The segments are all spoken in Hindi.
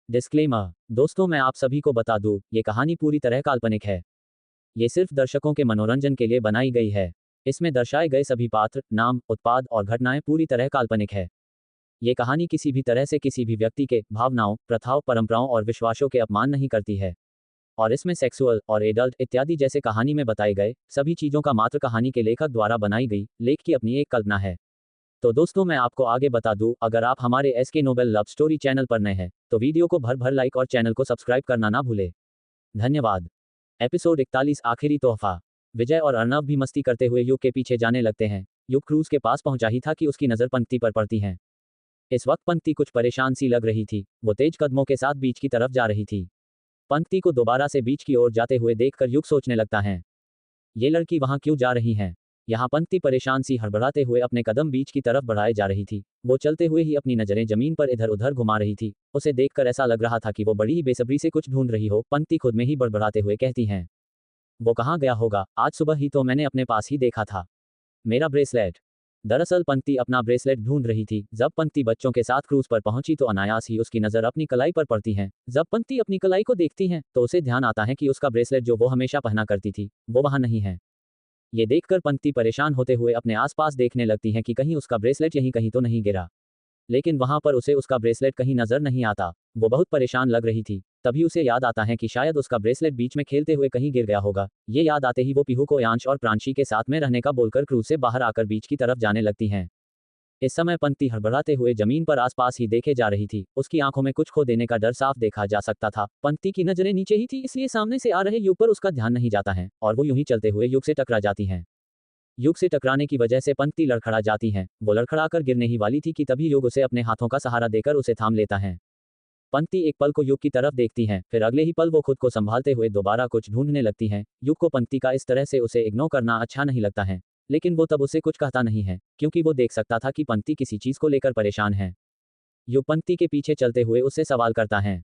डिस्क्लेमर। दोस्तों, मैं आप सभी को बता दूं, ये कहानी पूरी तरह काल्पनिक है। ये सिर्फ दर्शकों के मनोरंजन के लिए बनाई गई है। इसमें दर्शाए गए सभी पात्र, नाम, उत्पाद और घटनाएं पूरी तरह काल्पनिक है। ये कहानी किसी भी तरह से किसी भी व्यक्ति के भावनाओं, प्रथाओं, परंपराओं और विश्वासों के अपमान नहीं करती है। और इसमें सेक्सुअल और एडल्ट इत्यादि जैसे कहानी में बताए गए सभी चीजों का मात्र कहानी के लेखक द्वारा बनाई गई लेख की अपनी एक कल्पना है। तो दोस्तों, मैं आपको आगे बता दूं, अगर आप हमारे SK novel love story channel पर नए हैं तो वीडियो को भर भर लाइक और चैनल को सब्सक्राइब करना ना भूले। धन्यवाद। एपिसोड 41, आखिरी तोहफा। विजय और अर्नव भी मस्ती करते हुए युग के पीछे जाने लगते हैं। युग क्रूज के पास पहुंचा ही था कि उसकी नजर पंक्ति पर पड़ती है। इस वक्त पंक्ति कुछ परेशान सी लग रही थी। वो तेज कदमों के साथ बीच की तरफ जा रही थी। पंक्ति को दोबारा से बीच की ओर जाते हुए देखकर युग सोचने लगता है, ये लड़की वहां क्यों जा रही है। यहाँ पंक्ति परेशान सी हड़बड़ाते हुए अपने कदम बीच की तरफ बढ़ाए जा रही थी। वो चलते हुए ही अपनी नजरें जमीन पर इधर उधर घुमा रही थी। उसे देखकर ऐसा लग रहा था कि वो बड़ी ही बेसब्री से कुछ ढूंढ रही हो। पंक्ति खुद में ही बड़बड़ाते हुए कहती हैं, वो कहाँ गया होगा, आज सुबह ही तो मैंने अपने पास ही देखा था। मेरा ब्रेसलेट। दरअसल पंक्ति अपना ब्रेसलेट ढूंढ रही थी। जब पंक्ति बच्चों के साथ क्रूज पर पहुंची तो अनायास ही उसकी नजर अपनी कलाई पर पड़ती है। जब पंक्ति अपनी कलाई को देखती है तो उसे ध्यान आता है कि उसका ब्रेसलेट जो वो हमेशा पहना करती थी वो वहां नहीं है। ये देखकर पंक्ति परेशान होते हुए अपने आसपास देखने लगती है कि कहीं उसका ब्रेसलेट यहीं कहीं तो नहीं गिरा। लेकिन वहां पर उसे उसका ब्रेसलेट कहीं नजर नहीं आता। वो बहुत परेशान लग रही थी। तभी उसे याद आता है कि शायद उसका ब्रेसलेट बीच में खेलते हुए कहीं गिर गया होगा। ये याद आते ही वो पीहू को यांश और प्रांशी के साथ में रहने का बोलकर क्रूज से बाहर आकर बीच की तरफ जाने लगती हैं। इस समय पंक्ति हड़बड़ाते हुए जमीन पर आसपास ही देखे जा रही थी। उसकी आंखों में कुछ खो देने का डर साफ देखा जा सकता था। पंक्ति की नजरें नीचे ही थी, इसलिए सामने से आ रहे युग पर उसका ध्यान नहीं जाता है और वो यूं ही चलते हुए युग से टकरा जाती हैं। युग से टकराने की वजह से पंक्ति लड़खड़ा जाती हैं। वो लड़खड़ाकर गिरने ही वाली थी कि तभी युग उसे अपने हाथों का सहारा देकर उसे थाम लेता है। पंक्ति एक पल को युग की तरफ देखती हैं, फिर अगले ही पल वो खुद को संभालते हुए दोबारा कुछ ढूंढने लगती हैं। युग को पंक्ति का इस तरह से उसे इग्नोर करना अच्छा नहीं लगता है, लेकिन वो तब उसे कुछ कहता नहीं है क्योंकि वो देख सकता था कि पंक्ति किसी चीज को लेकर परेशान है। युग पंक्ति के पीछे चलते हुए उससे सवाल करता है,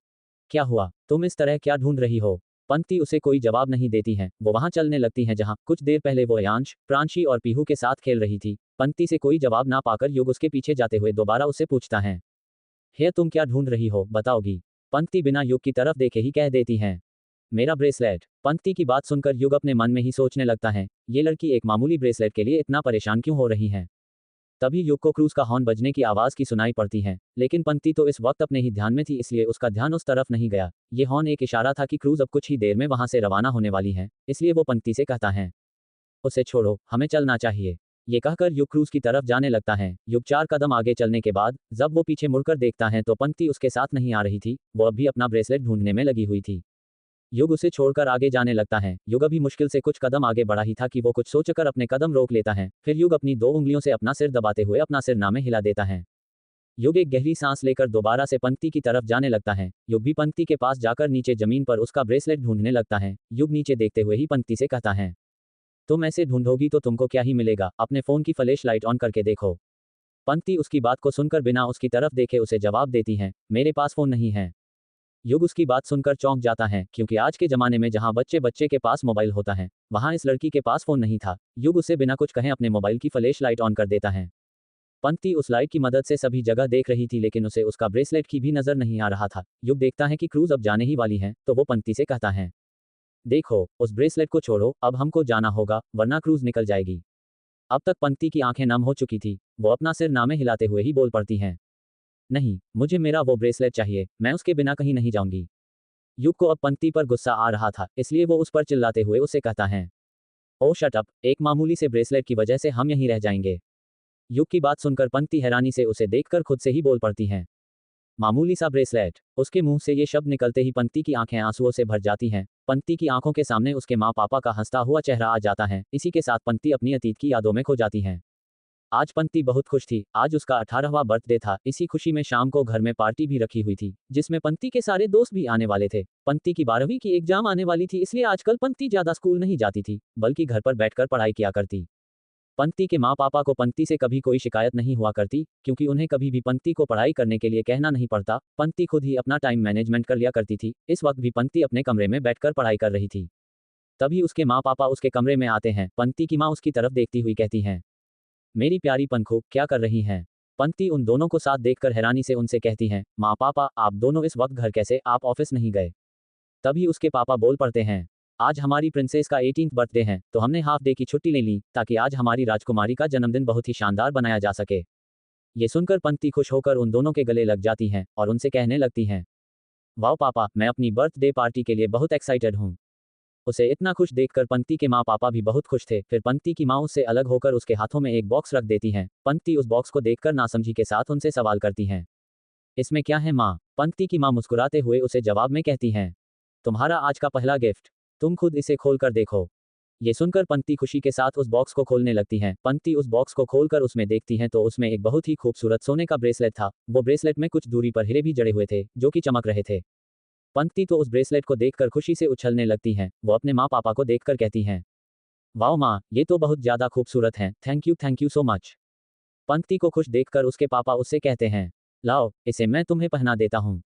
क्या हुआ, तुम इस तरह क्या ढूंढ रही हो। पंक्ति उसे कोई जवाब नहीं देती है। वो वहां चलने लगती हैं जहां कुछ देर पहले वो यांश, प्रांशी और पीहू के साथ खेल रही थी। पंक्ति से कोई जवाब ना पाकर युग उसके पीछे जाते हुए दोबारा उससे पूछता है, हे तुम क्या ढूंढ रही हो, बताओगी। पंक्ति बिना युग की तरफ देखे ही कह देती है, मेरा ब्रेसलेट। पंक्ति की बात सुनकर युग अपने मन में ही सोचने लगता है, ये लड़की एक मामूली ब्रेसलेट के लिए इतना परेशान क्यों हो रही है। तभी युग को क्रूज का हॉर्न बजने की आवाज की सुनाई पड़ती है, लेकिन पंक्ति तो इस वक्त अपने ही ध्यान में थी, इसलिए उसका ध्यान उस तरफ नहीं गया। ये हॉर्न एक इशारा था कि क्रूज अब कुछ ही देर में वहां से रवाना होने वाली है, इसलिए वो पंक्ति से कहता है, उसे छोड़ो, हमें चलना चाहिए। ये कहकर युग क्रूज की तरफ जाने लगता है। युग 4 कदम आगे चलने के बाद जब वो पीछे मुड़कर देखता है तो पंक्ति उसके साथ नहीं आ रही थी। वो अब भी अपना ब्रेसलेट ढूंढने में लगी हुई थी। युग उसे छोड़कर आगे जाने लगता है। युग अभी मुश्किल से कुछ कदम आगे बढ़ा ही था कि वो कुछ सोचकर अपने कदम रोक लेता है। फिर युग अपनी 2 उंगलियों से अपना सिर दबाते हुए अपना सिरना में हिला देता है। युग एक गहरी सांस लेकर दोबारा से पंक्ति की तरफ जाने लगता है। युग भी पंक्ति के पास जाकर नीचे जमीन पर उसका ब्रेसलेट ढूंढने लगता है। युग नीचे देखते हुए ही पंक्ति से कहता है, तुम ऐसे ढूंढोगी तो तुमको क्या ही मिलेगा, अपने फोन की फ्लैश लाइट ऑन करके देखो। पंक्ति उसकी बात को सुनकर बिना उसकी तरफ देखे उसे जवाब देती है, मेरे पास फोन नहीं है। युग उसकी बात सुनकर चौंक जाता है, क्योंकि आज के जमाने में जहां बच्चे बच्चे के पास मोबाइल होता है वहां इस लड़की के पास फोन नहीं था। युग उसे बिना कुछ कहे अपने मोबाइल की फ्लैश लाइट ऑन कर देता है। पंक्ति उस लाइट की मदद से सभी जगह देख रही थी, लेकिन उसे उसका ब्रेसलेट की भी नजर नहीं आ रहा था। युग देखता है कि क्रूज अब जाने ही वाली है, तो वो पंक्ति से कहता है, देखो, उस ब्रेसलेट को छोड़ो, अब हमको जाना होगा वरना क्रूज निकल जाएगी। अब तक पंक्ति की आंखें नम हो चुकी थी। वो अपना सिर नामे हिलाते हुए ही बोल पड़ती हैं, नहीं, मुझे मेरा वो ब्रेसलेट चाहिए, मैं उसके बिना कहीं नहीं जाऊंगी। युग को अब पंक्ति पर गुस्सा आ रहा था, इसलिए वो उस पर चिल्लाते हुए उसे कहता है, ओ शट अप, एक मामूली से ब्रेसलेट की वजह से हम यहीं रह जाएंगे। युग की बात सुनकर पंक्ति हैरानी से उसे देखकर खुद से ही बोल पड़ती हैं, मामूली सा ब्रेसलेट। उसके मुंह से ये शब्द निकलते ही पंक्ति की आंखें आंसुओं से भर जाती हैं। पंक्ति की आंखों के सामने उसके माँ पापा का हंसता हुआ चेहरा आ जाता है। इसी के साथ पंक्ति अपनी अतीत की यादों में खो जाती है। आज पंक्ति बहुत खुश थी। आज उसका 18वां बर्थडे था। इसी खुशी में शाम को घर में पार्टी भी रखी हुई थी, जिसमें पंक्ति के सारे दोस्त भी आने वाले थे। पंक्ति की 12वीं की एग्जाम आने वाली थी, इसलिए आजकल पंक्ति ज्यादा स्कूल नहीं जाती थी, बल्कि घर पर बैठकर पढ़ाई किया करती। पंक्ति के माँ पापा को पंक्ति से कभी कोई शिकायत नहीं हुआ करती, क्योंकि उन्हें कभी भी पंक्ति को पढ़ाई करने के लिए कहना नहीं पड़ता। पंक्ति खुद ही अपना टाइम मैनेजमेंट कर लिया करती थी। इस वक्त भी पंक्ति अपने कमरे में बैठकर पढ़ाई कर रही थी। तभी उसके माँ पापा उसके कमरे में आते हैं। पंक्ति की माँ उसकी तरफ देखती हुई कहती हैं, मेरी प्यारी पंखु, क्या कर रही हैं। पंक्ति उन दोनों को साथ देखकर हैरानी से उनसे कहती हैं, माँ पापा आप दोनों इस वक्त घर कैसे, आप ऑफिस नहीं गए? तभी उसके पापा बोल पड़ते हैं, आज हमारी प्रिंसेस का 18th बर्थडे है तो हमने हाफ डे की छुट्टी ले ली ताकि आज हमारी राजकुमारी का जन्मदिन बहुत ही शानदार बनाया जा सके। ये सुनकर पंक्ति खुश होकर उन दोनों के गले लग जाती हैं और उनसे कहने लगती हैं, वाह पापा मैं अपनी बर्थडे पार्टी के लिए बहुत एक्साइटेड हूँ। उसे इतना खुश देखकर पंक्ति के माँ पापा भी बहुत खुश थे। फिर पंक्ति की माँ उससे अलग होकर उसके हाथों में एक बॉक्स रख देती हैं। पंक्ति उस बॉक्स को देखकर नासमझी के साथ उनसे सवाल करती हैं, इसमें क्या है माँ? पंक्ति की माँ मुस्कुराते हुए उसे जवाब में कहती हैं, तुम्हारा आज का पहला गिफ्ट, तुम खुद इसे खोल कर देखो। ये सुनकर पंक्ति खुशी के साथ उस बॉक्स को खोलने लगती हैं। पंक्ति उस बॉक्स को खोलकर उसमें देखती हैं तो उसमें एक बहुत ही खूबसूरत सोने का ब्रेसलेट था। वो ब्रेसलेट में कुछ दूरी पर हीरे भी जड़े हुए थे जो कि चमक रहे थे। पंक्ति तो उस ब्रेसलेट को देखकर खुशी से उछलने लगती हैं। वो अपने माँ पापा को देखकर कहती हैं, वाओ माँ ये तो बहुत ज़्यादा खूबसूरत है, थैंक यू सो मच। पंक्ति को खुश देखकर उसके पापा उससे कहते हैं, लाओ इसे मैं तुम्हें पहना देता हूँ।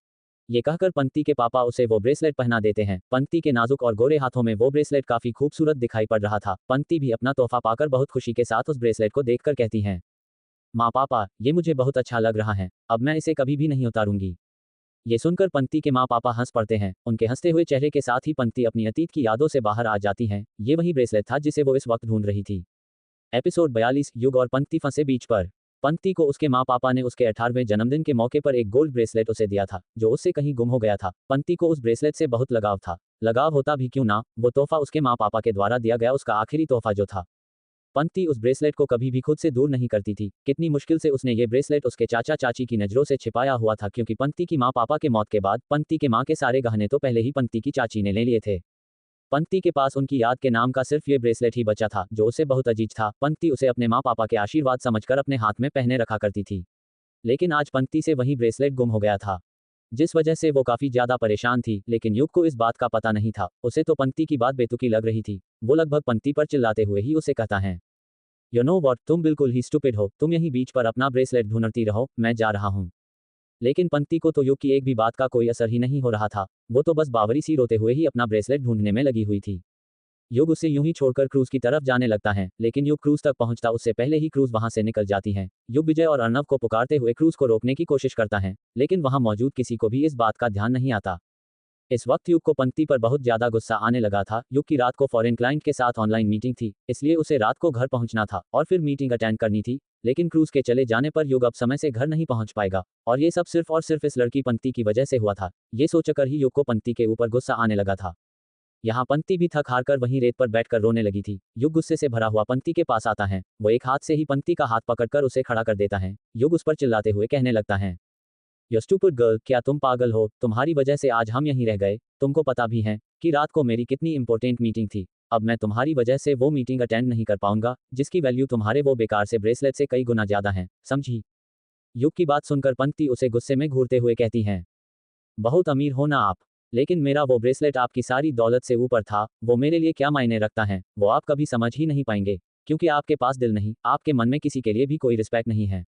ये कहकर पंक्ति के पापा उसे वो ब्रेसलेट पहना देते हैं। पंक्ति के नाजुक और गोरे हाथों में वो ब्रेसलेट काफी खूबसूरत दिखाई पड़ रहा था। पंक्ति भी अपना तोहफा पाकर बहुत खुशी के साथ उस ब्रेसलेट को देखकर कहती हैं, माँ पापा ये मुझे बहुत अच्छा लग रहा है, अब मैं इसे कभी भी नहीं उतारूंगी। ये सुनकर पंक्ति के माँ पापा हंस पड़ते हैं। उनके हंसते हुए चेहरे के साथ ही पंक्ति अपनी अतीत की यादों से बाहर आ जाती हैं। ये वही ब्रेसलेट था जिसे वो इस वक्त ढूंढ रही थी। एपिसोड 42 युग और पंक्ति फंसे बीच पर। पंक्ति को उसके माँ पापा ने उसके 18वें जन्मदिन के मौके पर एक गोल्ड ब्रेसलेट उसे दिया था जो उससे कहीं गुम हो गया था। पंक्ति को उस ब्रेसलेट से बहुत लगाव था। लगाव होता भी क्यों ना, वो तोहफा उसके माँ पापा के द्वारा दिया गया उसका आखिरी तोहफा जो था। पंक्ति उस ब्रेसलेट को कभी भी खुद से दूर नहीं करती थी। कितनी मुश्किल से उसने ये ब्रेसलेट उसके चाचा चाची की नज़रों से छिपाया हुआ था क्योंकि पंक्ति की माँ पापा के मौत के बाद पंक्ति के माँ के सारे गहने तो पहले ही पंक्ति की चाची ने ले लिए थे। पंक्ति के पास उनकी याद के नाम का सिर्फ ये ब्रेसलेट ही बचा था जो उसे बहुत अजीज था। पंक्ति उसे अपने माँ पापा के आशीर्वाद समझकर अपने हाथ में पहने रखा करती थी। लेकिन आज पंक्ति से वही ब्रेसलेट गुम हो गया था जिस वजह से वो काफी ज्यादा परेशान थी। लेकिन युग को इस बात का पता नहीं था। उसे तो पंक्ति की बात बेतुकी लग रही थी। वो लगभग पंक्ति पर चिल्लाते हुए ही उसे कहता है, यू नो व्हाट, तुम बिल्कुल ही स्टूपिड हो, तुम यहीं बीच पर अपना ब्रेसलेट ढूंढती रहो, मैं जा रहा हूँ। लेकिन पंक्ति को तो युग की एक भी बात का कोई असर ही नहीं हो रहा था। वो तो बस बावरी सी रोते हुए ही अपना ब्रेसलेट ढूंढने में लगी हुई थी। युग उसे यूं ही छोड़कर क्रूज की तरफ जाने लगता है। लेकिन युग क्रूज तक पहुंचता उससे पहले ही क्रूज वहां से निकल जाती है। युग विजय और अर्णव को पुकारते हुए क्रूज को रोकने की कोशिश करता है लेकिन वहां मौजूद किसी को भी इस बात का ध्यान नहीं आता। इस वक्त युग को पंक्ति पर बहुत ज्यादा गुस्सा आने लगा था। युग की रात को फॉरेन क्लाइंट के साथ ऑनलाइन मीटिंग थी इसलिए उसे रात को घर पहुंचना था और फिर मीटिंग अटेंड करनी थी। लेकिन क्रूज के चले जाने पर युग अब समय से घर नहीं पहुंच पाएगा और ये सब सिर्फ और सिर्फ इस लड़की पंक्ति की वजह से हुआ था। ये सोचकर ही युग को पंक्ति के ऊपर गुस्सा आने लगा था। यहाँ पंक्ति भी थक हार कर वहीं रेत पर बैठकर रोने लगी थी। युग गुस्से से भरा हुआ पंक्ति के पास आता है। वो एक हाथ से ही पंक्ति का हाथ पकड़कर उसे खड़ा कर देता है। युग उस पर चिल्लाते हुए कहने लगता है, यू स्टूपिड गर्ल, क्या तुम पागल हो? तुम्हारी वजह से आज हम यहीं रह गए। तुमको पता भी है कि रात को मेरी कितनी इंपॉर्टेंट मीटिंग थी। अब मैं तुम्हारी वजह से वो मीटिंग अटेंड नहीं कर पाऊंगा जिसकी वैल्यू तुम्हारे वो बेकार से ब्रेसलेट से कई गुना ज्यादा है, समझी? युग की बात सुनकर पंक्ति उसे गुस्से में घूरते हुए कहती हैं, बहुत अमीर हो ना आप, लेकिन मेरा वो ब्रेसलेट आपकी सारी दौलत से ऊपर था। वो मेरे लिए क्या मायने रखता है वो आप कभी समझ ही नहीं पाएंगे क्योंकि आपके पास दिल नहीं, आपके मन में किसी के लिए भी कोई रिस्पेक्ट नहीं है।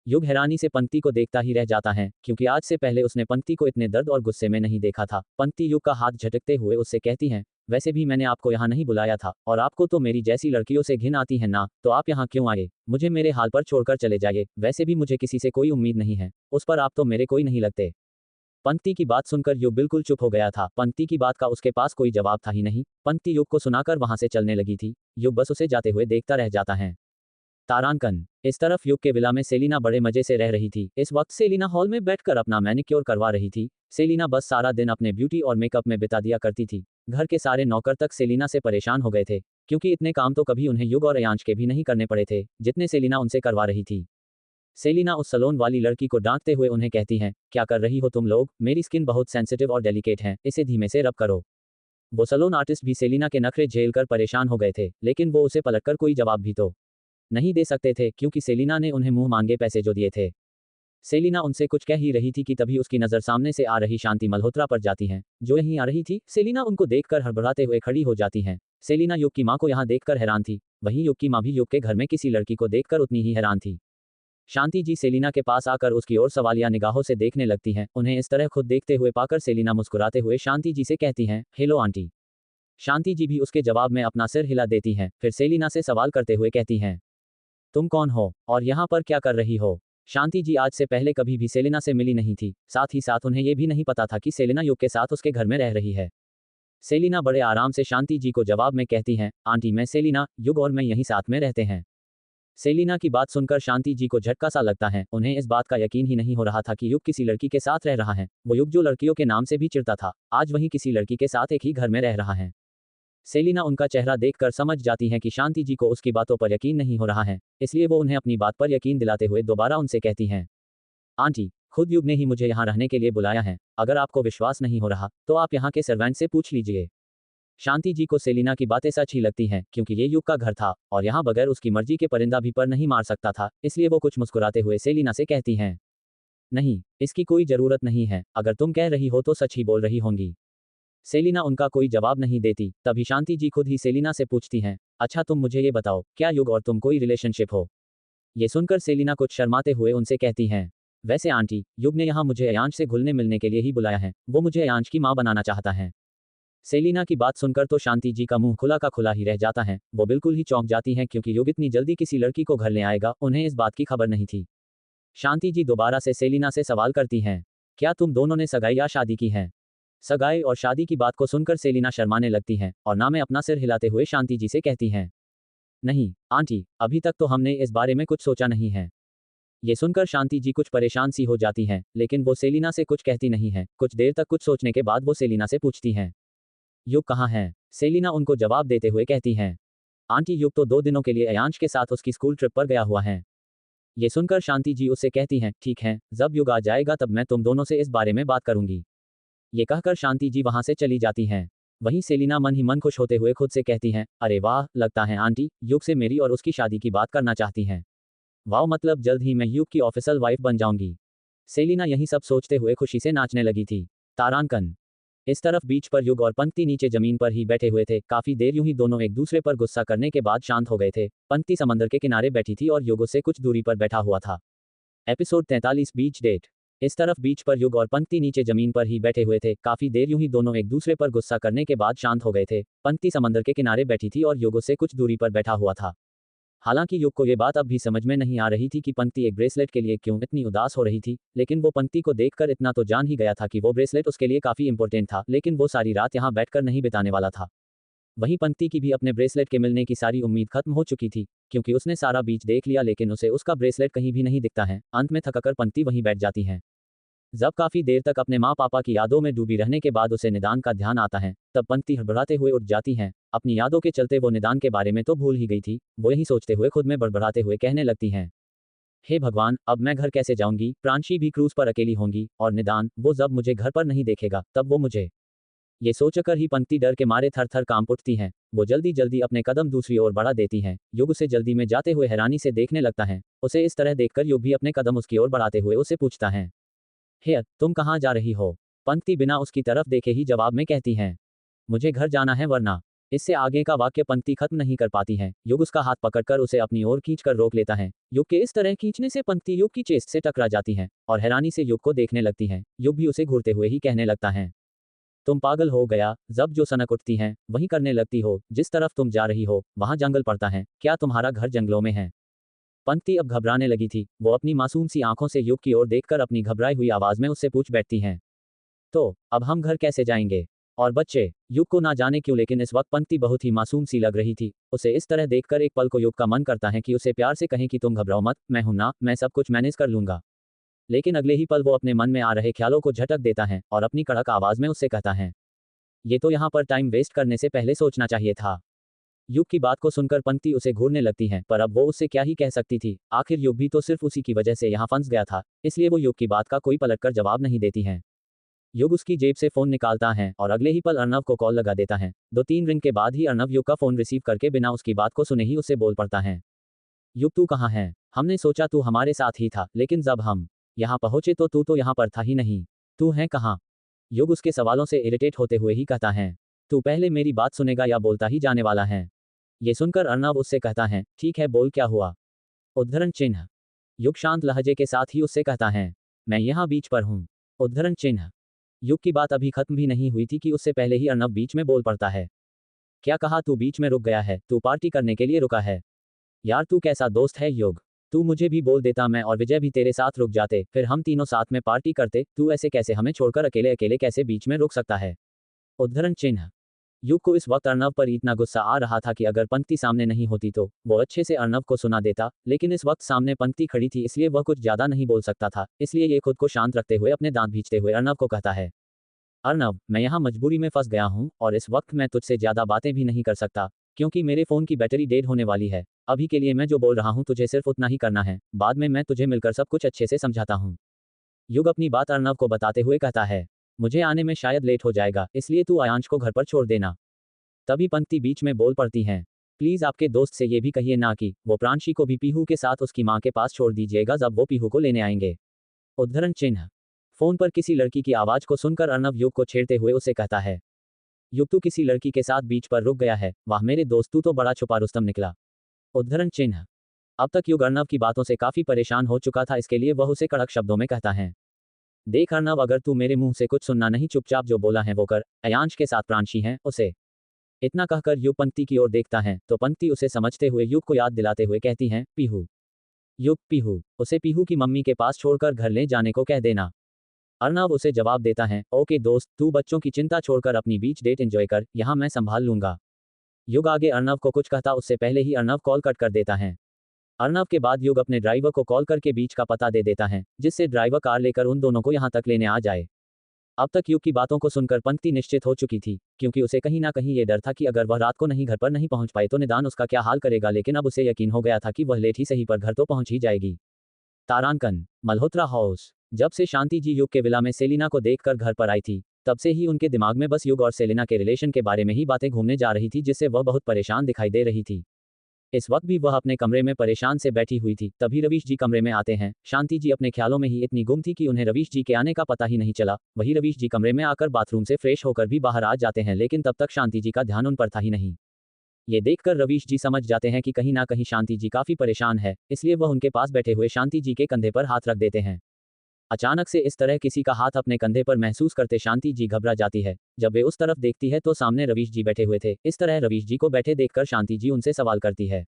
युग हैरानी से पंक्ति को देखता ही रह जाता है क्योंकि आज से पहले उसने पंक्ति को इतने दर्द और गुस्से में नहीं देखा था। पंक्ति युग का हाथ झटकते हुए उससे कहती हैं, वैसे भी मैंने आपको यहाँ नहीं बुलाया था और आपको तो मेरी जैसी लड़कियों से घिन आती है ना, तो आप यहाँ क्यों आए? मुझे मेरे हाल पर छोड़कर चले जाइए। वैसे भी मुझे किसी से कोई उम्मीद नहीं है, उस पर आप तो मेरे कोई नहीं लगते। पंक्ति की बात सुनकर युग बिल्कुल चुप हो गया था। पंक्ति की बात का उसके पास कोई जवाब था ही नहीं। पंक्ति युग को सुनाकर वहां से चलने लगी थी। युग बस उसे जाते हुए देखता रह जाता है। तारांकन। इस तरफ युग के विला में सेलिना बड़े मजे से रह रही थी। इस वक्त सेलिना हॉल में बैठकर अपना मैनिक्योर करवा रही थी। सेलिना बस सारा दिन अपने ब्यूटी और मेकअप में बिता दिया करती थी। घर के सारे नौकर तक सेलिना से परेशान हो गए थे क्योंकि इतने काम तो कभी उन्हें युग और अयांश के भी नहीं करने पड़े थे जितने सेलिना उनसे करवा रही थी। सेलिना उस सलोन वाली लड़की को डांटते हुए उन्हें कहती हैं, क्या कर रही हो तुम लोग? मेरी स्किन बहुत सेंसिटिव और डेलिकेट है, इसे धीमे से रब करो। वो सलोन आर्टिस्ट भी सेलिना के नखरे झेल कर परेशान हो गए थे लेकिन वो उसे पलटकर कोई जवाब भी तो नहीं दे सकते थे क्योंकि सेलिना ने उन्हें मुंह मांगे पैसे जो दिए थे। सेलिना उनसे कुछ कह ही रही थी कि तभी उसकी नज़र सामने से आ रही शांति मल्होत्रा पर जाती हैं जो यहीं आ रही थी। सेलिना उनको देखकर हड़बड़ाते हुए खड़ी हो जाती हैं। सेलिना युग की माँ को यहाँ देखकर हैरान थी। वहीं युग की माँ भी युग के घर में किसी लड़की को देखकर उतनी ही हैरान थी। शांति जी सेलिना के पास आकर उसकी ओर सवालिया निगाहों से देखने लगती हैं। उन्हें इस तरह खुद देखते हुए पाकर सेलिना मुस्कुराते हुए शांति जी से कहती हैं, हेलो आंटी। शांति जी भी उसके जवाब में अपना सिर हिला देती हैं। फिर सेलिना से सवाल करते हुए कहती हैं, तुम कौन हो और यहाँ पर क्या कर रही हो? शांति जी आज से पहले कभी भी सेलिना से मिली नहीं थी, साथ ही साथ उन्हें यह भी नहीं पता था कि सेलिना युग के साथ उसके घर में रह रही है। सेलिना बड़े आराम से शांति जी को जवाब में कहती हैं, आंटी मैं सेलिना, युग और मैं यहीं साथ में रहते हैं। सेलिना की बात सुनकर शांति जी को झटका सा लगता है। उन्हें इस बात का यकीन ही नहीं हो रहा था कि युग किसी लड़की के साथ रह रहा है। वो युग जो लड़कियों के नाम से भी चिढ़ता था, आज वही किसी लड़की के साथ एक ही घर में रह रहा है। सेलिना उनका चेहरा देखकर समझ जाती हैं कि शांति जी को उसकी बातों पर यकीन नहीं हो रहा है, इसलिए वो उन्हें अपनी बात पर यकीन दिलाते हुए दोबारा उनसे कहती हैं, आंटी, खुद युग ने ही मुझे यहाँ रहने के लिए बुलाया है। अगर आपको विश्वास नहीं हो रहा तो आप यहाँ के सर्वेंट से पूछ लीजिए। शांति जी को सेलिना की बातें सच ही लगती हैं, क्योंकि ये युग का घर था और यहाँ बगैर उसकी मर्जी के परिंदा भी पर नहीं मार सकता था, इसलिए वो कुछ मुस्कुराते हुए सेलिना से कहती हैं, नहीं, इसकी कोई जरूरत नहीं है, अगर तुम कह रही हो तो सच ही बोल रही होंगी। सेलिना उनका कोई जवाब नहीं देती। तभी शांति जी खुद ही सेलिना से पूछती हैं, अच्छा तुम मुझे ये बताओ, क्या युग और तुम कोई रिलेशनशिप हो? ये सुनकर सेलिना कुछ शर्माते हुए उनसे कहती हैं, वैसे आंटी, युग ने यहाँ मुझे अयांश से घुलने मिलने के लिए ही बुलाया है, वो मुझे अयांश की माँ बनाना चाहता है। सेलिना की बात सुनकर तो शांति जी का मुंह खुला का खुला ही रह जाता है। वो बिल्कुल ही चौंक जाती हैं, क्योंकि युग इतनी जल्दी किसी लड़की को घर ले आएगा, उन्हें इस बात की खबर नहीं थी। शांति जी दोबारा से सेलिना से सवाल करती हैं, क्या तुम दोनों ने सगाई या शादी की है? सगाई और शादी की बात को सुनकर सेलिना शर्माने लगती हैं और ना में अपना सिर हिलाते हुए शांति जी से कहती हैं, नहीं आंटी, अभी तक तो हमने इस बारे में कुछ सोचा नहीं है। ये सुनकर शांति जी कुछ परेशान सी हो जाती हैं, लेकिन वो सेलिना से कुछ कहती नहीं है। कुछ देर तक कुछ सोचने के बाद वो सेलिना से पूछती हैं, युग कहाँ है? सेलिना उनको जवाब देते हुए कहती हैं, आंटी युग तो 2 दिनों के लिए अयांश के साथ उसकी स्कूल ट्रिप पर गया हुआ है। ये सुनकर शांति जी उससे कहती हैं, ठीक है, जब युग आ जाएगा तब मैं तुम दोनों से इस बारे में बात करूंगी। ये कहकर शांति जी वहां से चली जाती हैं। वहीं सेलिना मन ही मन खुश होते हुए खुद से कहती हैं, अरे वाह, लगता है आंटी युग से मेरी और उसकी शादी की बात करना चाहती हैं। वाह, मतलब जल्द ही मैं युग की ऑफिशियल वाइफ बन जाऊंगी। सेलिना यही सब सोचते हुए खुशी से नाचने लगी थी। तारांकन। इस तरफ बीच पर युग और पंक्ति नीचे जमीन पर ही बैठे हुए थे। काफी देर यूं ही दोनों एक दूसरे पर गुस्सा करने के बाद शांत हो गए थे। पंक्ति समंदर के किनारे बैठी थी और युग उससे कुछ दूरी पर बैठा हुआ था। एपिसोड 43 बीच डेट। इस तरफ बीच पर युग और पंक्ति नीचे जमीन पर ही बैठे हुए थे। काफी देर यूं ही दोनों एक दूसरे पर गुस्सा करने के बाद शांत हो गए थे। पंक्ति समंदर के किनारे बैठी थी और युग उससे कुछ दूरी पर बैठा हुआ था। हालांकि युग को ये बात अब भी समझ में नहीं आ रही थी कि पंक्ति एक ब्रेसलेट के लिए क्यों इतनी उदास हो रही थी, लेकिन वो पंक्ति को देखकर इतना तो जान ही गया था कि वो ब्रेसलेट उसके लिए काफी इंपॉर्टेंट था, लेकिन वो सारी रात यहाँ बैठकर नहीं बिताने वाला था। वहीं पंक्ति की भी अपने ब्रेसलेट के मिलने की सारी उम्मीद खत्म हो चुकी थी, क्योंकि उसने सारा बीच देख लिया लेकिन उसे उसका ब्रेसलेट कहीं भी नहीं दिखता है। अंत में थककर पंक्ति वहीं बैठ जाती है। जब काफी देर तक अपने माँ पापा की यादों में डूबी रहने के बाद उसे निदान का ध्यान आता है, तब पंक्ति हड़बड़ाते हुए उठ जाती हैं। अपनी यादों के चलते वो निदान के बारे में तो भूल ही गई थी। वो यही सोचते हुए खुद में बड़बड़ाते हुए कहने लगती हैं, हे भगवान, अब मैं घर कैसे जाऊंगी? प्रांशी भी क्रूज पर अकेली होंगी और निदान, वो जब मुझे घर पर नहीं देखेगा तब वो मुझे। ये सोचकर ही पंक्ति डर के मारे थर थर कांप उठती हैं। वो जल्दी जल्दी अपने कदम दूसरी ओर बढ़ा देती हैं। युग उसे जल्दी में जाते हुए हैरानी से देखने लगता है। उसे इस तरह देखकर युग भी अपने कदम उसकी ओर बढ़ाते हुए उससे पूछता है, हे तुम कहाँ जा रही हो? पंक्ति बिना उसकी तरफ देखे ही जवाब में कहती हैं, मुझे घर जाना है वरना। इससे आगे का वाक्य पंक्ति खत्म नहीं कर पाती है। युग उसका हाथ पकड़कर उसे अपनी ओर खींचकर रोक लेता है। युग के इस तरह खींचने से पंक्ति युग की चेस्ट से टकरा जाती है और हैरानी से युग को देखने लगती है। युग भी उसे घूरते हुए ही कहने लगता है, तुम पागल हो गया? जब जो सनक उठती हैं वही करने लगती हो। जिस तरफ तुम जा रही हो वहां जंगल पड़ता है, क्या तुम्हारा घर जंगलों में है? पंक्ति अब घबराने लगी थी। वो अपनी मासूम सी आंखों से युग की ओर देखकर अपनी घबराई हुई आवाज में उससे पूछ बैठती हैं, तो अब हम घर कैसे जाएंगे? और बच्चे? युग को ना जाने क्यों लेकिन इस वक्त पंक्ति बहुत ही मासूम सी लग रही थी। उसे इस तरह देखकर एक पल को युग का मन करता है कि उसे प्यार से कहें कि तुम घबराओ मत, मैं हूं ना, मैं सब कुछ मैनेज कर लूंगा। लेकिन अगले ही पल वो अपने मन में आ रहे ख्यालों को झटक देता है और अपनी कड़क आवाज में उससे कहता है, ये तो यहाँ पर टाइम वेस्ट करने से पहले सोचना चाहिए था। युग की बात को सुनकर पंक्ति उसे घूरने लगती है, पर अब वो उससे क्या ही कह सकती थी। आखिर युग भी तो सिर्फ उसी की वजह से यहाँ फंस गया था, इसलिए वो युग की बात का कोई पलटकर जवाब नहीं देती है। युग उसकी जेब से फोन निकालता है और अगले ही पल अर्नव को कॉल लगा देता है। 2-3 रिंग के बाद ही अर्नव युग का फोन रिसीव करके बिना उसकी बात को सुने ही उससे बोल पड़ता है, युग तू कहाँ है? हमने सोचा तू हमारे साथ ही था, लेकिन जब हम यहाँ पहुंचे तो तू तो यहाँ पर था ही नहीं। तू है कहाँ? युग उसके सवालों से इरिटेट होते हुए ही कहता है, तू पहले मेरी बात सुनेगा या बोलता ही जाने वाला है? ये सुनकर अर्नव उससे कहता है, ठीक है बोल, क्या हुआ? उद्धरण चिन्ह। युग शांत लहजे के साथ ही उससे कहता है, मैं यहाँ बीच पर हूँ। उद्धरण चिन्ह। युग की बात अभी खत्म भी नहीं हुई थी कि उससे पहले ही अर्नव बीच में बोल पड़ता है, क्या कहा? तू बीच में रुक गया है? तू पार्टी करने के लिए रुका है? यार तू कैसा दोस्त है युग? तू मुझे भी बोल देता, मैं और विजय भी तेरे साथ रुक जाते, फिर हम तीनों साथ में पार्टी करते। तू ऐसे कैसे हमें छोड़कर अकेले अकेले कैसे बीच में रुक सकता है? उद्धरण चिन्ह। युग को इस वक्त अर्नव पर इतना गुस्सा आ रहा था कि अगर पंक्ति सामने नहीं होती तो वो अच्छे से अर्नव को सुना देता, लेकिन इस वक्त सामने पंक्ति खड़ी थी इसलिए वह कुछ ज्यादा नहीं बोल सकता था। इसलिए ये खुद को शांत रखते हुए अपने दांत भींचते हुए अर्नव को कहता है, अर्नव, मैं यहाँ मजबूरी में फंस गया हूँ और इस वक्त मैं तुझसे ज्यादा बातें भी नहीं कर सकता क्योंकि मेरे फोन की बैटरी डेड होने वाली है। अभी के लिए मैं जो बोल रहा हूँ तुझे सिर्फ उतना ही करना है, बाद में मैं तुझे मिलकर सब कुछ अच्छे से समझाता हूँ। युग अपनी बात अर्नव को बताते हुए कहता है, मुझे आने में शायद लेट हो जाएगा, इसलिए तू आयांश को घर पर छोड़ देना। तभी पंक्ति बीच में बोल पड़ती हैं, प्लीज आपके दोस्त से ये भी कहिए ना कि वो प्रांशी को भी पीहू के साथ उसकी माँ के पास छोड़ दीजिएगा जब वो पीहू को लेने आएंगे। उद्धरण चिन्ह। फोन पर किसी लड़की की आवाज को सुनकर अर्नव युग को छेड़ते हुए उसे कहता है, युग तू किसी लड़की के साथ बीच पर रुक गया है, वाह मेरे दोस्त तू तो बड़ा छुपा रुस्तम निकला। उद्धरण चिन्ह। अब तक युग अर्नव की बातों से काफी परेशान हो चुका था, इसके लिए वह उसे कड़क शब्दों में कहता है, देख अर्नव, अगर तू मेरे मुंह से कुछ सुनना नहीं, चुपचाप जो बोला है वो कर, अयांश के साथ प्रांशी हैं उसे। इतना कहकर युग पंक्ति की ओर देखता है तो पंक्ति उसे समझते हुए युग को याद दिलाते हुए कहती हैं, पीहू। युग, पीहू, उसे पीहू की मम्मी के पास छोड़कर घर ले जाने को कह देना। अर्नव उसे जवाब देता है, ओके दोस्त, तू बच्चों की चिंता छोड़कर अपनी बीच डेट एंजॉय कर, यहाँ मैं संभाल लूंगा। युग आगे अर्नव को कुछ कहता उससे पहले ही अर्नव कॉल कट कर देता है। अर्नव के बाद युग अपने ड्राइवर को कॉल करके बीच का पता दे देता है, जिससे ड्राइवर कार लेकर उन दोनों को यहाँ तक लेने आ जाए। अब तक युग की बातों को सुनकर पंक्ति निश्चित हो चुकी थी, क्योंकि उसे कहीं ना कहीं ये डर था कि अगर वह रात को नहीं घर पर नहीं पहुंच पाए तो निदान उसका क्या हाल करेगा, लेकिन अब उसे यकीन हो गया था कि वह लेट ही सही पर घर तो पहुंच ही जाएगी। तारांकन, मल्होत्रा हाउस। जब से शांति जी युग के विला में सेलिना को देखकर घर पर आई थी, तब से ही उनके दिमाग में बस युग और सेलिना के रिलेशन के बारे में ही बातें घूमने जा रही थी, जिससे वह बहुत परेशान दिखाई दे रही थी। इस वक्त भी वह अपने कमरे में परेशान से बैठी हुई थी, तभी रवीश जी कमरे में आते हैं। शांति जी अपने ख्यालों में ही इतनी गुम थी कि उन्हें रवीश जी के आने का पता ही नहीं चला। वही रवीश जी कमरे में आकर बाथरूम से फ्रेश होकर भी बाहर आ जाते हैं, लेकिन तब तक शांति जी का ध्यान उन पर था ही नहीं। ये देखकर रवीश जी समझ जाते हैं कि कहीं ना कहीं शांति जी काफी परेशान है, इसलिए वह उनके पास बैठे हुए शांति जी के कंधे पर हाथ रख देते हैं। अचानक से इस तरह किसी का हाथ अपने कंधे पर महसूस करते शांति जी घबरा जाती है। जब वे उस तरफ देखती है तो सामने रवीश जी बैठे हुए थे। इस तरह रवीश जी को बैठे देखकर शांति जी उनसे सवाल करती है,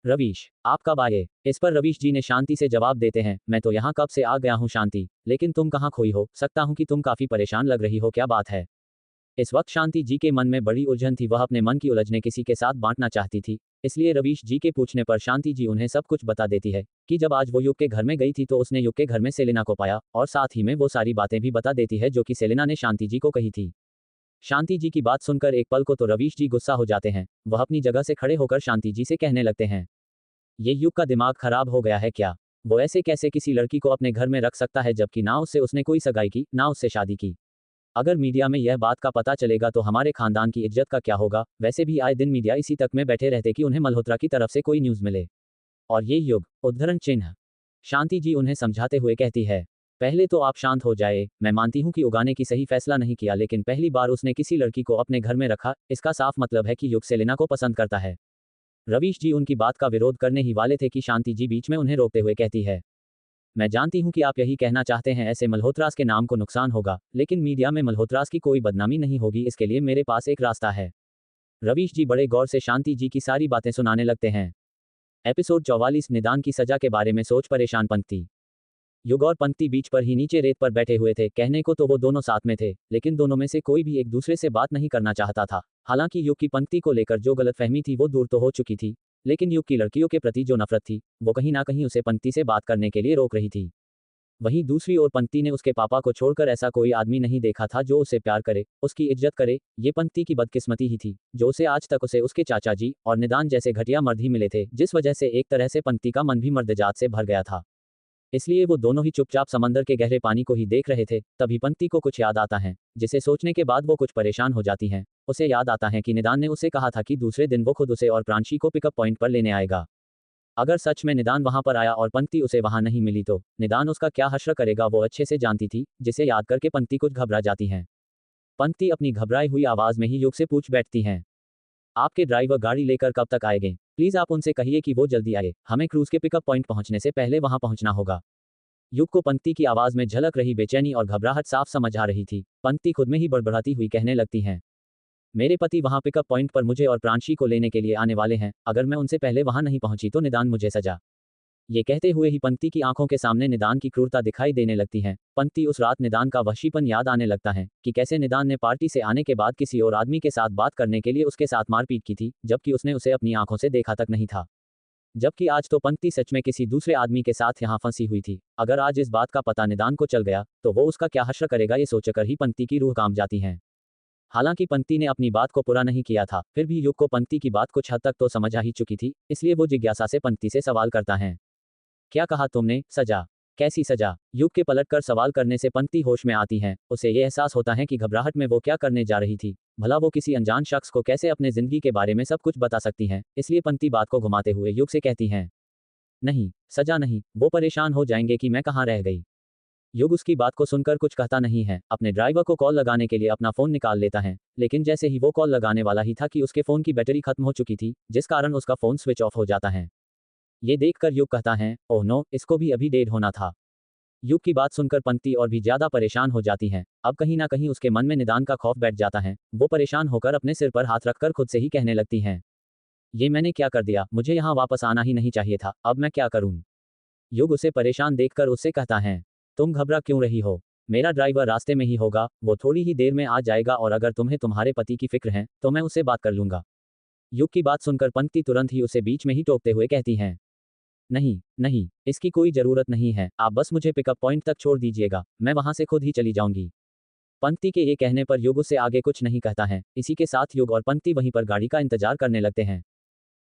रवीश, आप कब आए? इस पर रवीश जी ने शांति से जवाब देते हैं, मैं तो यहाँ कब से आ गया हूँ शांति, लेकिन तुम कहाँ खोई हो? सकता हूँ कि तुम काफी परेशान लग रही हो, क्या बात है? इस वक्त शांति जी के मन में बड़ी उलझन थी, वह अपने मन की उलझने किसी के साथ बांटना चाहती थी। इसलिए रवीश जी के पूछने पर शांति जी उन्हें सब कुछ बता देती है कि जब आज वो युग के घर में गई थी तो उसने युग के घर में सेलिना को पाया, और साथ ही में वो सारी बातें भी बता देती है जो कि सेलिना ने शांति जी को कही थी। शांति जी की बात सुनकर एक पल को तो रवीश जी गुस्सा हो जाते हैं। वह अपनी जगह से खड़े होकर शांति जी से कहने लगते हैं, ये युग का दिमाग खराब हो गया है क्या? वो ऐसे कैसे किसी लड़की को अपने घर में रख सकता है, जबकि ना उससे उसने कोई सगाई की, ना उससे शादी की। अगर मीडिया में यह बात का पता चलेगा तो हमारे खानदान की इज्जत का क्या होगा? वैसे भी आए दिन मीडिया इसी तक में बैठे रहते कि उन्हें मल्होत्रा की तरफ से कोई न्यूज़ मिले। और ये युग, उद्धरण चिन्ह। शांति जी उन्हें समझाते हुए कहती है, पहले तो आप शांत हो जाए। मैं मानती हूँ कि उगाने की सही फैसला नहीं किया, लेकिन पहली बार उसने किसी लड़की को अपने घर में रखा, इसका साफ मतलब है कि युग सेलिना को पसंद करता है। रवीश जी उनकी बात का विरोध करने ही वाले थे कि शांति जी बीच में उन्हें रोकते हुए कहती है, मैं जानती हूं कि आप यही कहना चाहते हैं, ऐसे मल्होत्रास के नाम को नुकसान होगा, लेकिन मीडिया में मल्होत्रास की कोई बदनामी नहीं होगी, इसके लिए मेरे पास एक रास्ता है। रवीश जी बड़े गौर से शांति जी की सारी बातें सुनाने लगते हैं। एपिसोड 44, निदान की सजा के बारे में सोच परेशान पंक्ति। युग और पंक्ति बीच पर ही नीचे रेत पर बैठे हुए थे। कहने को तो वो दोनों साथ में थे, लेकिन दोनों में से कोई भी एक दूसरे से बात नहीं करना चाहता था। हालांकि युग की पंक्ति को लेकर जो गलतफहमी थी वो दूर तो हो चुकी थी, लेकिन युग की लड़कियों के प्रति जो नफरत थी वो कहीं ना कहीं उसे पंक्ति से बात करने के लिए रोक रही थी। वहीं दूसरी ओर पंक्ति ने उसके पापा को छोड़कर ऐसा कोई आदमी नहीं देखा था जो उसे प्यार करे, उसकी इज्जत करे। ये पंक्ति की बदकिस्मती ही थी जो उसे आज तक उसे उसके चाचा जी और निदान जैसे घटिया मर्द ही मिले थे, जिस वजह से एक तरह से पंक्ति का मन भी मर्दजात से भर गया था। इसलिए वो दोनों ही चुपचाप समंदर के गहरे पानी को ही देख रहे थे। तभी पंक्ति को कुछ याद आता है, जिसे सोचने के बाद वो कुछ परेशान हो जाती हैं। उसे याद आता है कि निदान ने उसे कहा था कि दूसरे दिन वो खुद उसे और प्रांशी को पिकअप पॉइंट पर लेने आएगा। अगर सच में निदान वहां पर आया और पंक्ति उसे वहां नहीं मिली तो निदान उसका क्या हश्र करेगा वो अच्छे से जानती थी, जिसे याद करके पंक्ति कुछ घबरा जाती हैं। पंक्ति अपनी घबराई हुई आवाज में ही युग से पूछ बैठती हैं, आपके ड्राइवर गाड़ी लेकर कब तक आएंगे? प्लीज आप उनसे कहिए कि वो जल्दी आए, हमें क्रूज के पिकअप पॉइंट पहुंचने से पहले वहां पहुंचना होगा। युग को पंक्ति की आवाज में झलक रही बेचैनी और घबराहट साफ समझ आ रही थी। पंक्ति खुद में ही बड़बड़ाती हुई कहने लगती हैं, मेरे पति वहां पिकअप पॉइंट पर मुझे और प्रांशी को लेने के लिए आने वाले हैं। अगर मैं उनसे पहले वहां नहीं पहुंची तो निदान मुझे सजा ये कहते हुए ही पंक्ति की आंखों के सामने निदान की क्रूरता दिखाई देने लगती है। पंक्ति उस रात निदान का वहशीपन याद आने लगता है कि कैसे निदान ने पार्टी से आने के बाद किसी और आदमी के साथ बात करने के लिए उसके साथ मारपीट की थी, जबकि उसने उसे अपनी आंखों से देखा तक नहीं था। जबकि आज तो पंक्ति सच में किसी दूसरे आदमी के साथ यहाँ फंसी हुई थी। अगर आज इस बात का पता निदान को चल गया तो वो उसका क्या हश्र करेगा, ये सोचकर ही पंक्ति की रूह कांप जाती है। हालांकि पंक्ति ने अपनी बात को पूरा नहीं किया था, फिर भी युग को पंक्ति की बात कुछ हद तक तो समझ आ ही चुकी थी, इसलिए वो जिज्ञासा से पंक्ति से सवाल करता है। क्या कहा तुमने? सजा? कैसी सजा? युग के पलटकर सवाल करने से पंक्ति होश में आती है। उसे ये एहसास होता है कि घबराहट में वो क्या करने जा रही थी। भला वो किसी अनजान शख्स को कैसे अपने जिंदगी के बारे में सब कुछ बता सकती है। इसलिए पंक्ति बात को घुमाते हुए युग से कहती है, नहीं, सजा नहीं। वो परेशान हो जाएंगे कि मैं कहाँ रह गई। युग उसकी बात को सुनकर कुछ कहता नहीं है। अपने ड्राइवर को कॉल लगाने के लिए अपना फोन निकाल लेता है, लेकिन जैसे ही वो कॉल लगाने वाला ही था कि उसके फोन की बैटरी खत्म हो चुकी थी, जिस कारण उसका फोन स्विच ऑफ हो जाता है। ये देखकर युग कहता है, ओह नो, इसको भी अभी डेड होना था। युग की बात सुनकर पंक्ति और भी ज्यादा परेशान हो जाती है। अब कहीं ना कहीं उसके मन में निदान का खौफ बैठ जाता है। वो परेशान होकर अपने सिर पर हाथ रखकर खुद से ही कहने लगती है, ये मैंने क्या कर दिया? मुझे यहाँ वापस आना ही नहीं चाहिए था। अब मैं क्या करूँ? युग उसे परेशान देखकर उससे कहता है, तुम घबरा क्यों रही हो? मेरा ड्राइवर रास्ते में ही होगा, वो थोड़ी ही देर में आ जाएगा और अगर तुम्हें तुम्हारे पति की फिक्र है तो मैं उससे बात कर लूंगा। युग की बात सुनकर पंक्ति तुरंत ही उसे बीच में ही टोकते हुए कहती है, नहीं नहीं, इसकी कोई जरूरत नहीं है। आप बस मुझे पिकअप पॉइंट तक छोड़ दीजिएगा, मैं वहां से खुद ही चली जाऊंगी। पंक्ति के ये कहने पर युग उससे आगे कुछ नहीं कहता है। इसी के साथ युग और पंक्ति वहीं पर गाड़ी का इंतजार करने लगते हैं।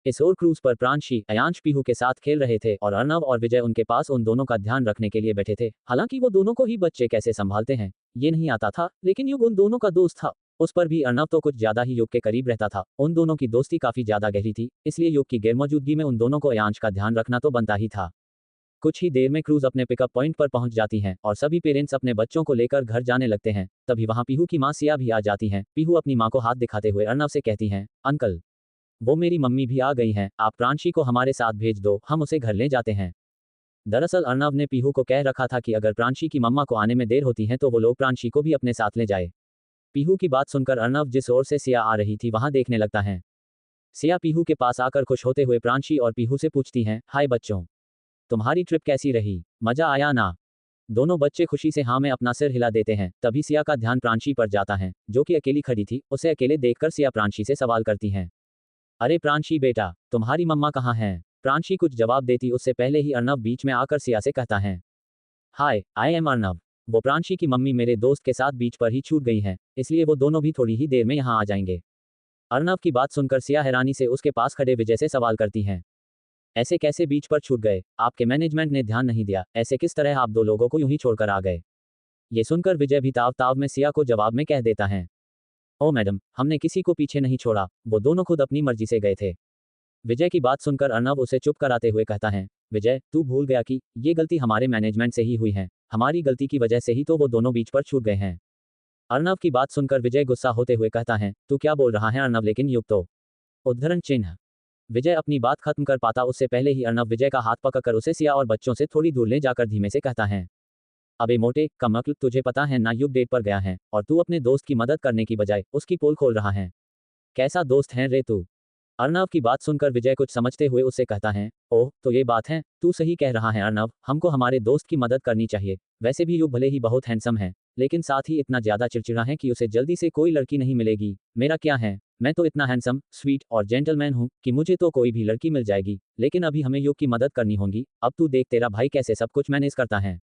इस ओर क्रूज पर प्रांशी अयांश पीहू के साथ खेल रहे थे और अर्णव और विजय उनके पास उन दोनों का ध्यान रखने के लिए बैठे थे। हालांकि वो दोनों को ही बच्चे कैसे संभालते हैं ये नहीं आता था, लेकिन युग उन दोनों का दोस्त था। उस पर भी अर्णव तो कुछ ज्यादा ही युग के करीब रहता था। उन दोनों की दोस्ती काफी ज्यादा गहरी थी, इसलिए युग की गैरमौजूदगी में उन दोनों को अयांश का ध्यान रखना तो बनता ही था। कुछ ही देर में क्रूज अपने पिकअप पॉइंट पर पहुंच जाती हैं और सभी पेरेंट्स अपने बच्चों को लेकर घर जाने लगते हैं। तभी वहां पीहू की मां सिया भी आ जाती हैं। पीहू अपनी मां को हाथ दिखाते हुए अर्णव से कहती हैं, अंकल, वो मेरी मम्मी भी आ गई हैं, आप प्रांशी को हमारे साथ भेज दो, हम उसे घर ले जाते हैं। दरअसल अर्णव ने पीहू को कह रखा था कि अगर प्रांशी की मम्मा को आने में देर होती है तो वो लोग प्रांशी को भी अपने साथ ले जाए। पीहू की बात सुनकर अर्णव जिस ओर से सिया आ रही थी वहां देखने लगता है। सिया पीहू के पास आकर खुश होते हुए प्रांशी और पीहू से पूछती हैं, हाय बच्चों, तुम्हारी ट्रिप कैसी रही? मजा आया ना? दोनों बच्चे खुशी से हाँ में अपना सिर हिला देते हैं। तभी सिया का ध्यान प्रांशी पर जाता है, जो कि अकेली खड़ी थी। उसे अकेले देखकर सिया प्रांशी से सवाल करती हैं, अरे प्रांशी बेटा, तुम्हारी मम्मा कहाँ हैं? प्रांशी कुछ जवाब देती उससे पहले ही अर्णव बीच में आकर सिया से कहता है, हाय, आई एम अर्णव। वो प्रांशी की मम्मी मेरे दोस्त के साथ बीच पर ही छूट गई हैं, इसलिए वो दोनों भी थोड़ी ही देर में यहाँ आ जाएंगे। अर्णव की बात सुनकर सिया हैरानी से उसके पास खड़े विजय से सवाल करती हैं, ऐसे कैसे बीच पर छूट गए? आपके मैनेजमेंट ने ध्यान नहीं दिया? ऐसे किस तरह आप दो लोगों को यूं ही छोड़कर आ गए? ये सुनकर विजय भी ताव ताव में सिया को जवाब में कह देता है, ओ मैडम, हमने किसी को पीछे नहीं छोड़ा, वो दोनों खुद अपनी मर्जी से गए थे। विजय की बात सुनकर अर्णव उसे चुप कराते हुए कहता है, विजय, तू भूल गया कि ये गलती हमारे मैनेजमेंट से ही हुई है। हमारी गलती की वजह से ही तो वो दोनों बीच पर छूट गए हैं। अर्णव की बात सुनकर विजय गुस्सा होते हुए कहता है, तू क्या बोल रहा है अर्णव? लेकिन युग तो उद्धरण चिन्ह। विजय अपनी बात खत्म कर पाता उससे पहले ही अर्णव विजय का हाथ पकड़कर उसे सिया और बच्चों से थोड़ी दूर ले जाकर धीमे से कहता है, अबे मोटे कमअक्ल, तुझे पता है ना युग डेट पर गया है और तू अपने दोस्त की मदद करने की बजाय उसकी पोल खोल रहा है। कैसा दोस्त है रे तू? अर्णव की बात सुनकर विजय कुछ समझते हुए उससे कहता है, ओह तो ये बात है, तू सही कह रहा है अर्णव, हमको हमारे दोस्त की मदद करनी चाहिए। वैसे भी युग भले ही बहुत हैंडसम है, लेकिन साथ ही इतना ज्यादा चिड़चिड़ा है कि उसे जल्दी से कोई लड़की नहीं मिलेगी। मेरा क्या है, मैं तो इतना हैंडसम, स्वीट और जेंटलमैन हूँ कि मुझे तो कोई भी लड़की मिल जाएगी। लेकिन अभी हमें युग की मदद करनी होगी। अब तू देख तेरा भाई कैसे सब कुछ मैनेज करता है।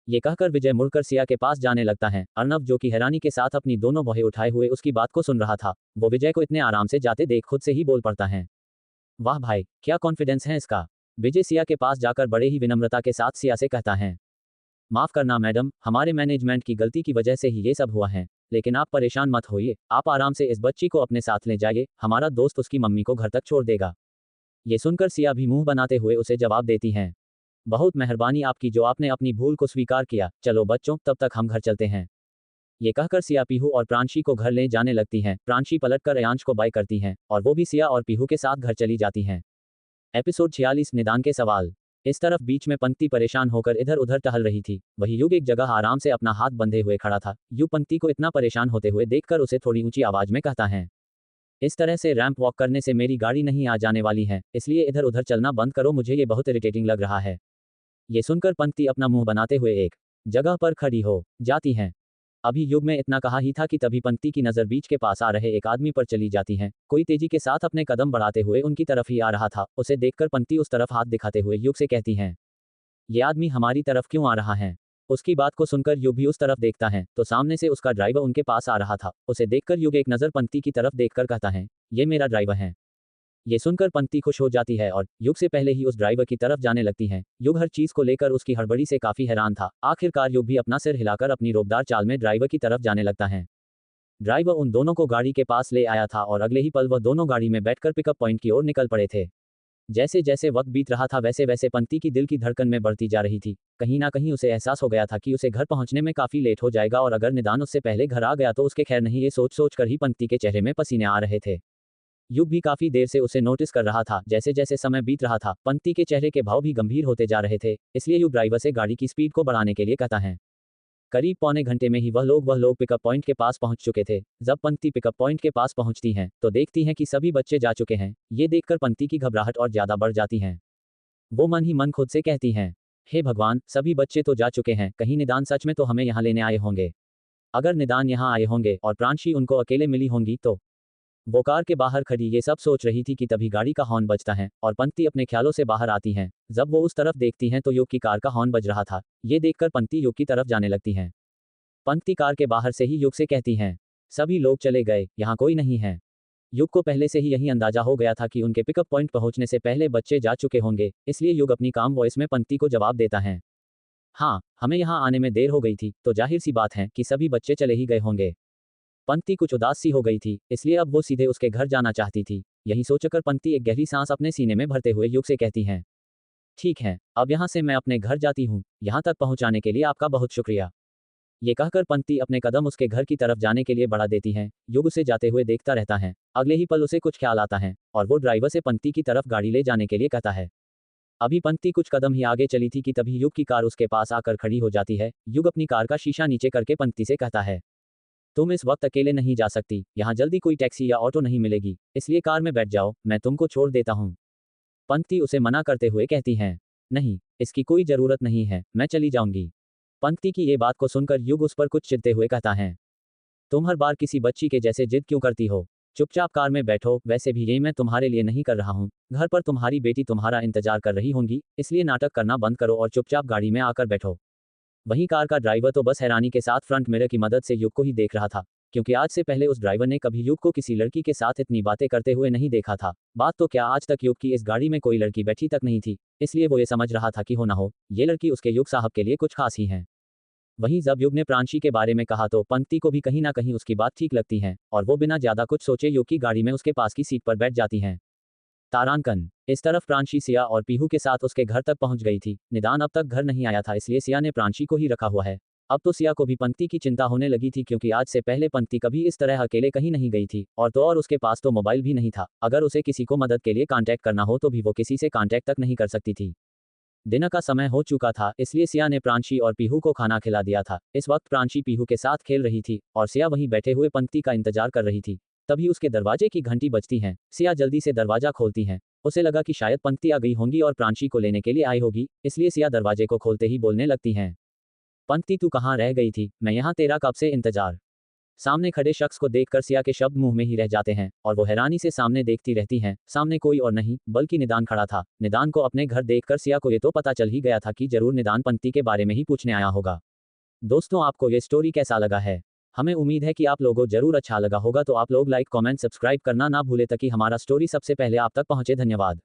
ये कहकर विजय मुड़कर सिया के पास जाने लगता है। अर्णव, जो कि हैरानी के साथ अपनी दोनों भौहें उठाए हुए उसकी बात को सुन रहा था, वो विजय को इतने आराम से जाते देख खुद से ही बोल पड़ता है, वाह भाई, क्या कॉन्फिडेंस है इसका। विजय सिया के पास जाकर बड़े ही विनम्रता के साथ सिया से कहता है, माफ करना मैडम, हमारे मैनेजमेंट की गलती की वजह से ही ये सब हुआ है। लेकिन आप परेशान मत होइए, आप आराम से इस बच्ची को अपने साथ ले जाइए, हमारा दोस्त उसकी मम्मी को घर तक छोड़ देगा। ये सुनकर सिया भी मुंह बनाते हुए उसे जवाब देती हैं, बहुत मेहरबानी आपकी जो आपने अपनी भूल को स्वीकार किया। चलो बच्चों, तब तक हम घर चलते हैं। ये कहकर सिया पीहू और प्रांशी को घर ले जाने लगती हैं। प्रांशी पलटकर अयांश को बाय करती हैं और वो भी सिया और पीहू के साथ घर चली जाती हैं। एपिसोड 46, निदान के सवाल। इस तरफ बीच में पंक्ति परेशान होकर इधर उधर टहल रही थी, वही युग एक जगह आराम से अपना हाथ बंधे हुए खड़ा था। युग पंक्ति को इतना परेशान होते हुए देखकर उसे थोड़ी ऊंची आवाज में कहता है, इस तरह से रैंप वॉक करने से मेरी गाड़ी नहीं आ जाने वाली है, इसलिए इधर उधर चलना बंद करो, मुझे ये बहुत इरिटेटिंग लग रहा है। ये सुनकर पंक्ति अपना मुंह बनाते हुए एक जगह पर खड़ी हो जाती हैं। अभी युग में इतना कहा ही था कि तभी पंक्ति की नज़र बीच के पास आ रहे एक आदमी पर चली जाती है। कोई तेजी के साथ अपने कदम बढ़ाते हुए उनकी तरफ ही आ रहा था। उसे देखकर पंक्ति उस तरफ हाथ दिखाते हुए युग से कहती हैं, ये आदमी हमारी तरफ क्यों आ रहा है? उसकी बात को सुनकर युग भी उस तरफ देखता है तो सामने से उसका ड्राइवर उनके पास आ रहा था। उसे देखकर युग एक नज़र पंक्ति की तरफ देखकर कहता है, ये मेरा ड्राइवर है। ये सुनकर पंक्ति खुश हो जाती है और युग से पहले ही उस ड्राइवर की तरफ जाने लगती है। युग हर चीज को लेकर उसकी हड़बड़ी से काफी हैरान था। आखिरकार युग भी अपना सिर हिलाकर अपनी रोबदार चाल में ड्राइवर की तरफ जाने लगता है। ड्राइवर उन दोनों को गाड़ी के पास ले आया था और अगले ही पल वह दोनों गाड़ी में बैठकर पिकअप पॉइंट की ओर निकल पड़े थे। जैसे जैसे वक्त बीत रहा था वैसे वैसे पंक्ति की दिल की धड़कन में बढ़ती जा रही थी। कहीं ना कहीं उसे एहसास हो गया था कि उसे घर पहुंचने में काफी लेट हो जाएगा और अगर निदान उससे पहले घर आ गया तो उसके खैर नहीं। ये सोच सोच कर ही पंक्ति के चेहरे में पसीने आ रहे थे। युग भी काफी देर से उसे नोटिस कर रहा था। जैसे जैसे समय बीत रहा था पंक्ति के चेहरे के भाव भी गंभीर होते जा रहे थे, इसलिए युग ड्राइवर से गाड़ी की स्पीड को बढ़ाने के लिए कहता है। करीब पौने घंटे में ही वह लोग पिकअप पॉइंट के पास पहुंच चुके थे। जब पंक्ति पिकअप पॉइंट के पास पहुंचती हैं तो देखती हैं कि सभी बच्चे जा चुके हैं। ये देखकर पंक्ति की घबराहट और ज्यादा बढ़ जाती है। वो मन ही मन खुद से कहती हैं, हे भगवान, सभी बच्चे तो जा चुके हैं, कहीं निदान सच में तो हमें यहाँ लेने आए होंगे। अगर निदान यहाँ आए होंगे और प्रांशी उनको अकेले मिली होंगी तो। वो कार के बाहर खड़ी ये सब सोच रही थी कि तभी गाड़ी का हॉर्न बजता है और पंक्ति अपने ख्यालों से बाहर आती हैं। जब वो उस तरफ देखती हैं तो युग की कार का हॉर्न बज रहा था। ये देखकर पंक्ति युग की तरफ जाने लगती हैं। पंक्ति कार के बाहर से ही युग से कहती हैं, सभी लोग चले गए, यहाँ कोई नहीं है। युग को पहले से ही यही अंदाजा हो गया था कि उनके पिकअप पॉइंट पहुंचने से पहले बच्चे जा चुके होंगे, इसलिए युग अपनी काम वॉइस में पंक्ति को जवाब देता है, हाँ, हमें यहाँ आने में देर हो गई थी तो जाहिर सी बात है कि सभी बच्चे चले ही गए होंगे। पंक्ति कुछ उदास सी हो गई थी, इसलिए अब वो सीधे उसके घर जाना चाहती थी। यही सोचकर पंक्ति एक गहरी सांस अपने सीने में भरते हुए युग से कहती हैं, ठीक है, अब यहाँ से मैं अपने घर जाती हूँ, यहाँ तक पहुँचाने के लिए आपका बहुत शुक्रिया। ये कहकर पंक्ति अपने कदम उसके घर की तरफ जाने के लिए बढ़ा देती है। युग उसे जाते हुए देखता रहता है। अगले ही पल उसे कुछ ख्याल आता है और वो ड्राइवर से पंक्ति की तरफ गाड़ी ले जाने के लिए कहता है। अभी पंक्ति कुछ कदम ही आगे चली थी कि तभी युग की कार उसके पास आकर खड़ी हो जाती है। युग अपनी कार का शीशा नीचे करके पंक्ति से कहता है, तुम इस वक्त अकेले नहीं जा सकती, यहाँ जल्दी कोई टैक्सी या ऑटो नहीं मिलेगी, इसलिए कार में बैठ जाओ, मैं तुमको छोड़ देता हूँ। पंक्ति उसे मना करते हुए कहती हैं, नहीं, इसकी कोई जरूरत नहीं है, मैं चली जाऊंगी। पंक्ति की ये बात को सुनकर युग उस पर कुछ चिढ़ते हुए कहता है, तुम हर बार किसी बच्ची के जैसे जिद क्यों करती हो? चुपचाप कार में बैठो, वैसे भी ये मैं तुम्हारे लिए नहीं कर रहा हूँ, घर पर तुम्हारी बेटी तुम्हारा इंतजार कर रही होंगी, इसलिए नाटक करना बंद करो और चुपचाप गाड़ी में आकर बैठो। वहीं कार का ड्राइवर तो बस हैरानी के साथ फ्रंट मिरर की मदद से युग को ही देख रहा था, क्योंकि आज से पहले उस ड्राइवर ने कभी युग को किसी लड़की के साथ इतनी बातें करते हुए नहीं देखा था। बात तो क्या, आज तक युग की इस गाड़ी में कोई लड़की बैठी तक नहीं थी, इसलिए वो ये समझ रहा था कि हो ना हो ये लड़की उसके युग साहब के लिए कुछ खास ही है। वहीं जब युग ने प्रांशी के बारे में कहा तो पंक्ति को भी कहीं ना कहीं उसकी बात ठीक लगती है और वो बिना ज्यादा कुछ सोचे युग की गाड़ी में उसके पास की सीट पर बैठ जाती हैं। तारांकन। इस तरफ प्रांशी सिया और पीहू के साथ उसके घर तक पहुंच गई थी। निदान अब तक घर नहीं आया था, इसलिए सिया ने प्रांशी को ही रखा हुआ है। अब तो सिया को भी पंक्ति की चिंता होने लगी थी, क्योंकि आज से पहले पंक्ति कभी इस तरह अकेले कहीं नहीं गई थी और उसके पास तो मोबाइल भी नहीं था। अगर उसे किसी को मदद के लिए कांटेक्ट करना हो तो भी वो किसी से कांटेक्ट तक नहीं कर सकती थी। दिन का समय हो चुका था, इसलिए सिया ने प्रांशी और पीहू को खाना खिला दिया था। इस वक्त प्रांशी पीहू के साथ खेल रही थी और सिया वहीं बैठे हुए पंक्ति का इंतजार कर रही थी। तभी उसके दरवाजे की घंटी बजती है। सिया जल्दी से दरवाजा खोलती है। उसे लगा कि शायद पंक्ति आ गई होंगी और प्रांशी को लेने के लिए आई होगी, इसलिए सिया दरवाजे को खोलते ही बोलने लगती हैं, पंक्ति तू कहाँ रह गई थी, मैं यहाँ तेरा कब से इंतजार। सामने खड़े शख्स को देखकर सिया के शब्द मुंह में ही रह जाते हैं और वो हैरानी से सामने देखती रहती हैं। सामने कोई और नहीं बल्कि निदान खड़ा था। निदान को अपने घर देखकर सिया को ये तो पता चल ही गया था कि जरूर निदान पंक्ति के बारे में ही पूछने आया होगा। दोस्तों, आपको ये स्टोरी कैसा लगा है? हमें उम्मीद है कि आप लोगों जरूर अच्छा लगा होगा, तो आप लोग लाइक, कमेंट, सब्सक्राइब करना ना भूले ताकि हमारा स्टोरी सबसे पहले आप तक पहुंचे। धन्यवाद।